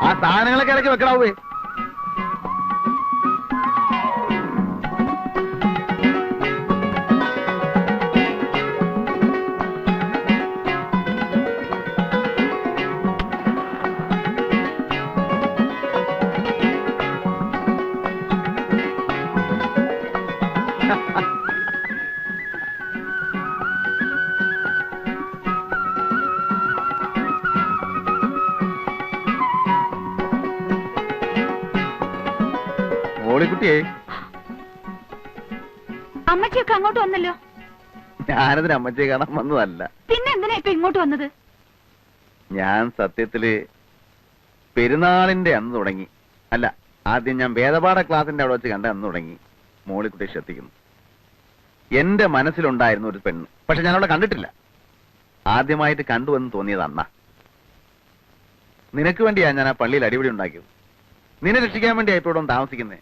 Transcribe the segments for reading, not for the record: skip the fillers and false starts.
ആ സാധനങ്ങളൊക്കെ ഇടയ്ക്ക് വെക്കണാവേ. മോളിക്കുട്ടിയെ, അമ്മച്ചിയൊക്കെ അങ്ങോട്ട് വന്നല്ലോ. ഞാനതിന് അമ്മച്ചിയെ കാണാൻ വന്നതല്ല. പിന്നെ എന്തിനാ ഇപ്പൊ ഇങ്ങോട്ട് വന്നത്? ഞാൻ സത്യത്തില് പെരുന്നാളിന്റെ അന്ന് തുടങ്ങി, അല്ല ആദ്യം ഞാൻ വേദപാഠ ക്ലാസിന്റെ അവിടെ വെച്ച് കണ്ട അന്ന് തുടങ്ങി മോളിക്കുട്ടിയെ ശ്രദ്ധിക്കുന്നു. എന്റെ മനസ്സിലുണ്ടായിരുന്നു ഒരു പെണ്ണ്, പക്ഷെ ഞാൻ അവളെ കണ്ടിട്ടില്ല. ആദ്യമായിട്ട് കണ്ടുവെന്ന് തോന്നിയത് അന്നാ. നിനക്ക് വേണ്ടിയാ ഞാൻ ആ പള്ളിയിൽ അടിപിടി ഉണ്ടാക്കിയത്. നിന്നെ രക്ഷിക്കാൻ വേണ്ടിയാ ഇപ്പൊ ഇവിടെ താമസിക്കുന്നേ.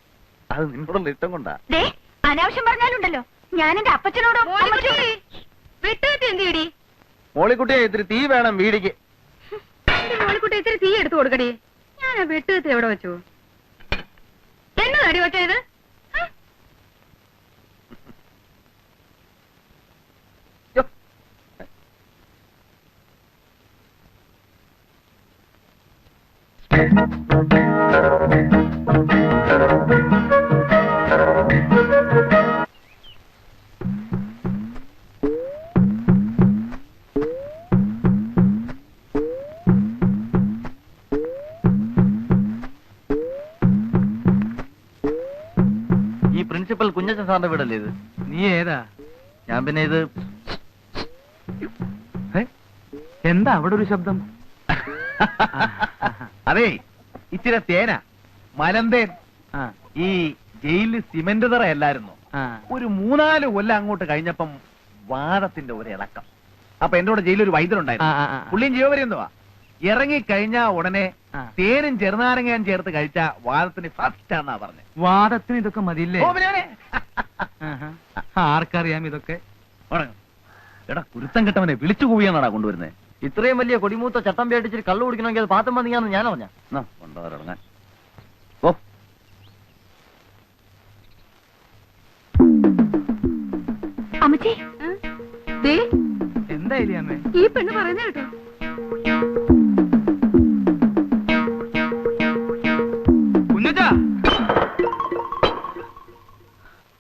അത് നിന്നോടുള്ള ഇഷ്ടം കൊണ്ടാ. അനാവശ്യം പറഞ്ഞാലുണ്ടല്ലോ ഞാൻ എന്റെ അപ്പച്ചനോടും. മോളിക്കുട്ടിയെ ഇത്തിരി തീ വേണം വീടിക്ക്. മോളിക്കുട്ടി ഇത്തിരി തീ എടുത്തു കൊടുക്കടി. ഞാൻ ആ വെട്ടുകത്തി എവിടെ വെച്ചു? എന്നതടി വെച്ചത്? ഈ പ്രിൻസിപ്പൽ കുഞ്ഞച്ചൻ സാറിന്റെ വീടല്ലേ ഇത്? നീ ഏതാ? ഞാൻ പിന്നെ ഇത് എന്താ അവിടെ ഒരു ശബ്ദം? അതെ, ഇച്ചിരി തേന മലന്തേൻ. ഈ ജയിലിൽ സിമന്റ് തറയല്ലായിരുന്നു. ഒരു 3-4 കൊല്ലം അങ്ങോട്ട് കഴിഞ്ഞപ്പം വാദത്തിന്റെ ഒരു ഇളക്കം. അപ്പൊ എന്റെ കൂടെ ജയിലൊരു വൈദ്യുണ്ടായിരുന്നു. പുള്ളിയും ജീവപര്യന്തവാ. ഇറങ്ങിക്കഴിഞ്ഞാ ഉടനെ തേനും ചെറുനാരങ്ങയും ചേർത്ത് കഴിച്ച വാദത്തിന് ഫസ്റ്റ് ആണെന്നാ പറഞ്ഞത്. വാദത്തിന് ഇതൊക്കെ മതിയില്ലേ? ആർക്കറിയാം ഇതൊക്കെ? എടാ കുരുത്തം കെട്ടവനെ വിളിച്ചു കൂവിയാണാടാ കൊണ്ടുവരുന്നത്. ഇത്രയും വലിയ കൊടിമൂത്ത ചട്ടം പേടിച്ചിട്ട് കള്ളു കുടിക്കണമെങ്കിൽ അത് പാത്തം വന്നിങ്ങാന്ന് ഞാൻ അറിഞ്ഞ. കൊണ്ടുവരടങ്ങാൻ ഓ. അമ്മച്ചി എന്തായാലും അമ്മേ ഈ പെണ്ണ് പറയുന്ന കേട്ടോ. കുഞ്ഞച്ചാ,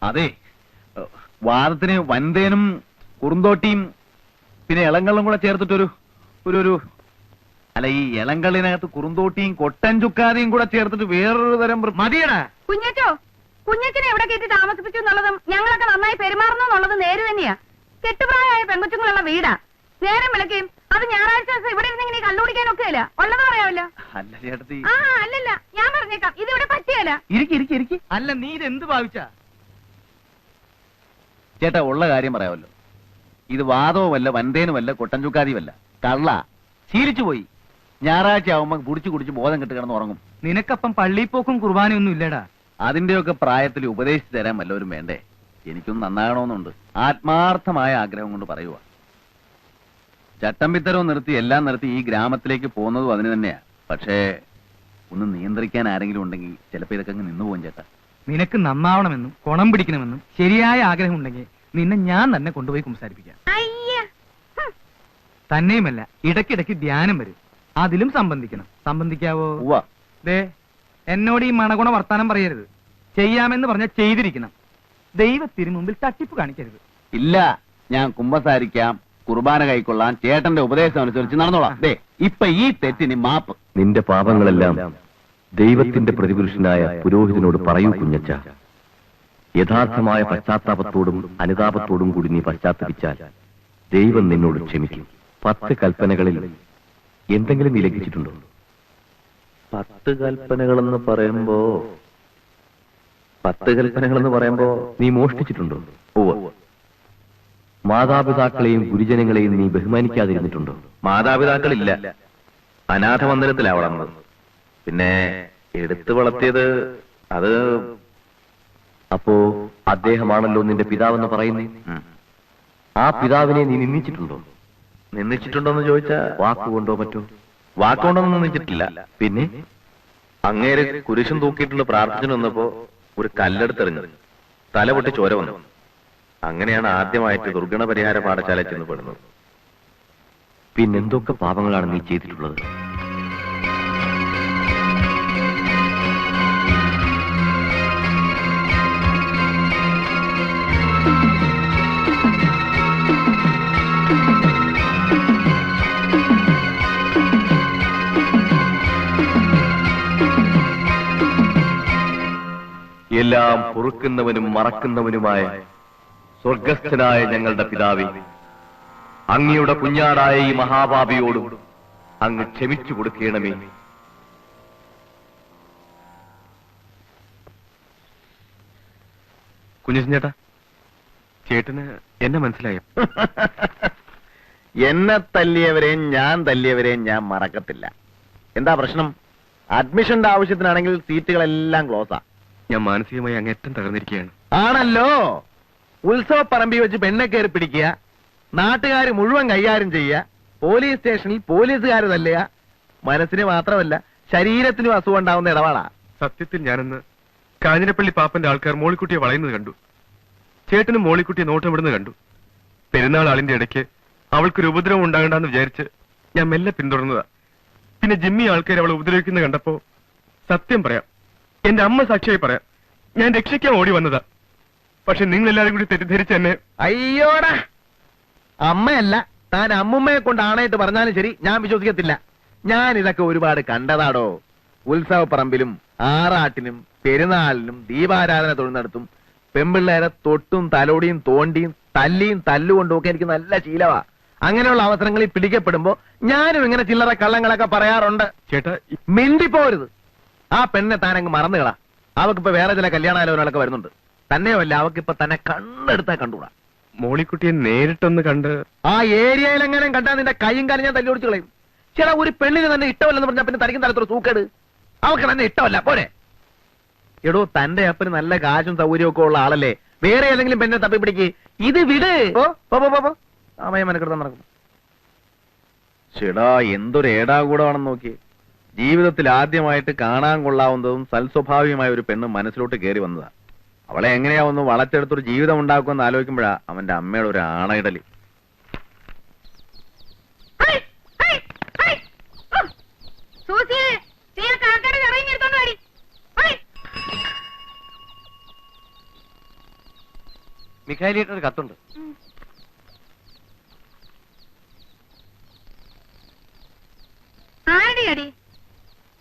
അതെ, വാദത്തിന് വൻതേനും കുറുന്തോട്ടിയും പിന്നെ ഇളങ്കള്ളും കൂടെ ചേർത്തിട്ടൊരു ഒരു അല്ല, ഈ ഇളങ്കള്ളിനകത്ത് കുറുന്തോട്ടിയും കൊട്ടൻ ചുക്കാതിയും കൂടെ ചേർത്തിട്ട് വേറൊരു തരം മതിയടാ. കുഞ്ഞച്ചോ, കുഞ്ഞച്ചനെ എവിടെ കയറ്റി താമസിപ്പിച്ചു എന്നുള്ളതും ഞങ്ങളൊക്കെ നന്നായി പെരുമാറുന്നു എന്നുള്ളതും നേര് തന്നെയാ. കെട്ടുപ്രായമായ പെൺകൊച്ചുങ്ങളുള്ള വീടാ. നേരം വിളക്കുകയും അത് ഞായറാഴ്ച ദിവസം ഇവിടെ ഇരുന്നെങ്കിൽ കള്ളുപിടിക്കാനൊക്കെ അല്ല ഉള്ളത് പറയാമല്ലോ. അല്ല ചേട്ടത്തി, അല്ലല്ല, ഞാൻ പറഞ്ഞേക്കാം, ഇത് ഇവിടെ പറ്റിയല്ല. ഇരിക്കി. അല്ല നീ ഇത് എന്ത് ഭാവിച്ചാ? ചേട്ടാ ഉള്ള കാര്യം പറയാമല്ലോ. ഇത് വാദവുമല്ല വൻതേനുമല്ല കൊട്ടൻ ചുക്കാതിയുമല്ല, കള്ള. ശീലിച്ചു പോയി. ഞായറാഴ്ച ആവുമ്പോ കുടിച്ചു ബോധം കെട്ട് കിടന്ന് ഉറങ്ങും. നിനക്കപ്പം പള്ളിപ്പോക്കും കുർബാനയൊന്നും ഇല്ലടാ. അതിന്റെയൊക്കെ പ്രായത്തിൽ ഉപദേശിച്ചു തരാൻ വല്ലവരും വേണ്ടേ? എനിക്കൊന്നും നന്നാകണമെന്നുണ്ട്. ആത്മാർത്ഥമായ ആഗ്രഹം കൊണ്ട് പറയുക. ചട്ടമ്പിത്തരവും നിർത്തി എല്ലാം നിർത്തി ഈ ഗ്രാമത്തിലേക്ക് പോകുന്നതും അതിന് തന്നെയാ. പക്ഷേ ഒന്ന് നിയന്ത്രിക്കാൻ ആരെങ്കിലും ഉണ്ടെങ്കിൽ ചിലപ്പോ ഇതൊക്കെ അങ്ങ് നിന്നു പോകും ചേട്ടാ. നിനക്ക് നന്നാവണമെന്നും കുണം പിടിക്കണമെന്നും ശരിയായ ആഗ്രഹം ഉണ്ടെങ്കിൽ നിന്നെ ഞാൻ തന്നെ കൊണ്ടുപോയി സംസാരിപ്പിക്കാം. തന്നെയുമല്ല, ഇടയ്ക്കിടയ്ക്ക് ധ്യാനം വരും, അതിലും സംബന്ധിക്കണം. സംബന്ധിക്കാവോ? ദേ, എന്നോട് ഈ മണഗുണ വർത്താനം പറയരുത്. ചെയ്യാമെന്ന് പറഞ്ഞാൽ ചെയ്തിരിക്കണം. ദൈവത്തിന് മുമ്പിൽ തട്ടിപ്പ് കാണിക്കരുത്. ഇല്ല, ഞാൻ കുമ്പസാരിക്കാം, കുർബാന കൈക്കൊള്ളാൻ ചേട്ടന്റെ ഉപദേശം അനുസരിച്ച് നടന്നോളാം. ദേ, ഇപ്പൊ ഈ തെറ്റിന് മാപ്പ്. നിന്റെ പാപങ്ങളെല്ലാം ദൈവത്തിന്റെ പ്രതിപുരുഷനായ പുരോഹിതനോട് പറയൂ കുഞ്ഞച്ച. യഥാർത്ഥമായ പശ്ചാത്താപത്തോടും അനുതാപത്തോടും കൂടി നീ പശ്ചാത്തപിച്ചാൽ ദൈവം നിന്നോട് ക്ഷമിക്കും. 10 കൽപ്പനകളിൽ എന്തെങ്കിലും നീ ലംഘിച്ചിട്ടുണ്ടോ? 10 കൽപ്പനകളെന്ന് പറയുമ്പോ നീ മോഷ്ടിച്ചിട്ടുണ്ടോ? മാതാപിതാക്കളെയും ഗുരുജനങ്ങളെയും നീ ബഹുമാനിക്കാതിരുന്നിട്ടുണ്ടോ? മാതാപിതാക്കളില്ല, അനാഥ മന്ദിരത്തിലാ വളർന്നത്. പിന്നെ എടുത്തു വളർത്തിയത് അത്. അപ്പോ അദ്ദേഹമാണല്ലോ നിന്റെ പിതാവെന്ന് പറയുന്നേ. ആ പിതാവിനെ നീ നിന്ദിച്ചിട്ടുണ്ടോ? നിന്ദിച്ചിട്ടുണ്ടോന്ന് ചോദിച്ചാ വാക്കുകൊണ്ടോ മറ്റോ? വാക്കുകൊണ്ടൊന്നും നിന്ദിച്ചിട്ടില്ല. പിന്നെ അങ്ങേര് കുരിശും തൂക്കിയിട്ടുള്ള പ്രാർത്ഥന വന്നപ്പോ ഒരു കല്ലെടുത്തെറിഞ്ഞു, തല പൊട്ടി ചോര വന്നു. അങ്ങനെയാണ് ആദ്യമായിട്ട് ദുർഗണ പരിഹാര പാഠശാല ചെന്ന് പെടുന്നത്. പിന്നെന്തൊക്കെ പാപങ്ങളാണ് നീ ചെയ്തിട്ടുള്ളത്? എല്ലാം പൊറുക്കുന്നവനും മറക്കുന്നവനുമായ സ്വർഗസ്ഥനായ ഞങ്ങളുടെ പിതാവേ, അങ്ങയുടെ കുഞ്ഞാടായ ഈ മഹാപാപിയോടും അങ്ങ് ക്ഷമിച്ചു കൊടുക്കണമേ. കുഞ്ഞച്ചൻ ചേട്ടാ, ചേട്ടന് എന്നെ മനസ്സിലായോ? എന്നെ തല്ലിയവരെയും ഞാൻ തല്ലിയവരെയും ഞാൻ മറക്കത്തില്ല. എന്താ പ്രശ്നം? അഡ്മിഷന്റെ ആവശ്യത്തിനാണെങ്കിൽ സീറ്റുകളെല്ലാം ക്ലോസാ. ഞാൻ മാനസികമായി അങ്ങേറ്റം തകർന്നിരിക്കുകയാണ്. ആണല്ലോ. ഉത്സവ പറമ്പി വെച്ച് പെണ്ണെ കയറി പിടിക്കുക, നാട്ടുകാർ മുഴുവൻ കൈകാര്യം ചെയ്യുക, പോലീസ് സ്റ്റേഷനിൽ പോലീസുകാർ തല്ലുക. മനസ്സിന് മാത്രമല്ല ശരീരത്തിനും അസുഖം ഉണ്ടാവുന്ന ഇടപാടാ. സത്യത്തിൽ ഞാനെന്ന് കാഞ്ഞിരപ്പള്ളി പാപ്പന്റെ ആൾക്കാർ മോളിക്കുട്ടിയെ വളയുന്നത് കണ്ടു. ചേട്ടനും മോളിക്കുട്ടിയെ നോട്ടമിടുന്നത് കണ്ടു. പെരുന്നാൾ ആളിന്റെ ഇടയ്ക്ക് അവൾക്കൊരു ഉപദ്രവം ഉണ്ടാകണ്ടെന്ന് വിചാരിച്ച് ഞാൻ മെല്ലെ പിന്തുടർന്നതാ. പിന്നെ ജിമ്മി ആൾക്കാർ അവളെ ഉപദ്രവിക്കുന്നത് കണ്ടപ്പോ സത്യം പറയാം, എന്റെ അമ്മ സാക്ഷിയായി പറയാം, ഞാൻ രക്ഷിക്കാൻ ഓടി വന്നതാ. പക്ഷെ നിങ്ങൾ എല്ലാവരും കൂടി തെറ്റിദ്ധരിച്ച് എന്നെ. അയ്യോടാ, അമ്മയല്ല താൻ അമ്മുമ്മയെ കൊണ്ട് ആണായിട്ട് പറഞ്ഞാലും ശരി, ഞാൻ വിശ്വസിക്കത്തില്ല. ഞാൻ ഇതൊക്കെ ഒരുപാട് കണ്ടതാടോ. ഉത്സവ പറമ്പിലും ആറാട്ടിനും പെരുന്നാളിനും ദീപാരാധന തൊഴുന്നിടത്തും പെമ്പിള്ളേരെ തൊട്ടും തലോടിയും തോണ്ടിയും തല്ലിയും തല്ലുകൊണ്ടും ഒക്കെ എനിക്ക് നല്ല ശീലവാ. അങ്ങനെയുള്ള അവസരങ്ങളിൽ പിടിക്കപ്പെടുമ്പോ ഞാനും ഇങ്ങനെ ചില്ലറ കള്ളങ്ങളൊക്കെ പറയാറുണ്ട്. ചേട്ടാ, മിണ്ടിപ്പോരുത്. ആ പെണ്ണെ താനങ്ങ് മറന്നുകളാ. അവക്കിപ്പോ വേറെ ചില കല്യാണാലോചനകളൊക്കെ വരുന്നുണ്ട്. തന്നെയുമല്ല, അവക്കിപ്പോ തന്നെ കണ്ണെടുത്താ കണ്ടുകൂടാ. മോളിക്കുട്ടിയെ നേരിട്ടൊന്ന് കണ്ട് ആ ഏരിയയിൽ എങ്ങനെ കണ്ടാ നിന്റെ കൈയും കാലും ഞാൻ തല്ലി ഓടിച്ചു കളയും. ചേട്ടാ, ഒരു പെണ്ണിന് തന്നെ ഇഷ്ടമല്ലെന്ന് പറഞ്ഞാൽ പിന്നെ തനിക്കും തലത്തൊരു സൂക്കേട്. അവക്ക് തന്നെ ഇഷ്ടമല്ല പോരെ. എടോ, തന്റെ അപ്പന് നല്ല കാശും സൗകര്യവും ഒക്കെ ഉള്ള ആളല്ലേ. വേറെ ഏതെങ്കിലും പെണ്ണെ തപ്പി പിടിക്ക്. ഇത് വിട്. അമ്മയെ മനക്കെടുത്താൻ നടക്കുന്നു. ചേടാ, എന്തൊരു ഏടാകൂടമാണെന്ന് നോക്കി. ജീവിതത്തിൽ ആദ്യമായിട്ട് കാണാൻ കൊള്ളാവുന്നതും സൽസ്വഭാവികമായ ഒരു പെണ്ണ് മനസ്സിലോട്ട് കയറി വന്നതാ. അവളെ എങ്ങനെയാ ഒന്ന് വളച്ചെടുത്തൊരു ജീവിതം ഉണ്ടാക്കുമെന്ന് ആലോചിക്കുമ്പോഴാ അവന്റെ അമ്മയുടെ ഒരു ആണയിടല്. മിഖായിലിട്ടൊരു കത്തുണ്ട്. ആരുടെയാടി?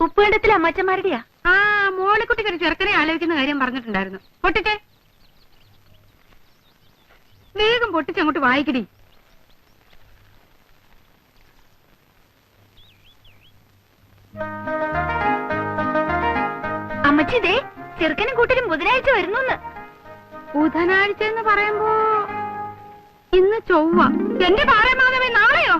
ഉപ്പുകണ്ടത്തിലെ അമ്മച്ചന്മാരുടെയാ. ആ, മോളിക്കുട്ടിക്ക് ഒരു ചെറുക്കനെ ആലോചിക്കുന്ന കാര്യം പറഞ്ഞിട്ടുണ്ടായിരുന്നു. പൊട്ടിച്ചേ, വേഗം പൊട്ടിച്ചങ്ങോട്ട് വായിക്കടി. അമ്മച്ചി, ദേ ചെറുക്കനും കൂട്ടരും ബുധനാഴ്ച വരുന്നു. ബുധനാഴ്ച എന്ന് പറയുമ്പോ ഇന്ന് ചൊവ്വ. എന്റെ പാറമാധവൻ നാളെയോ?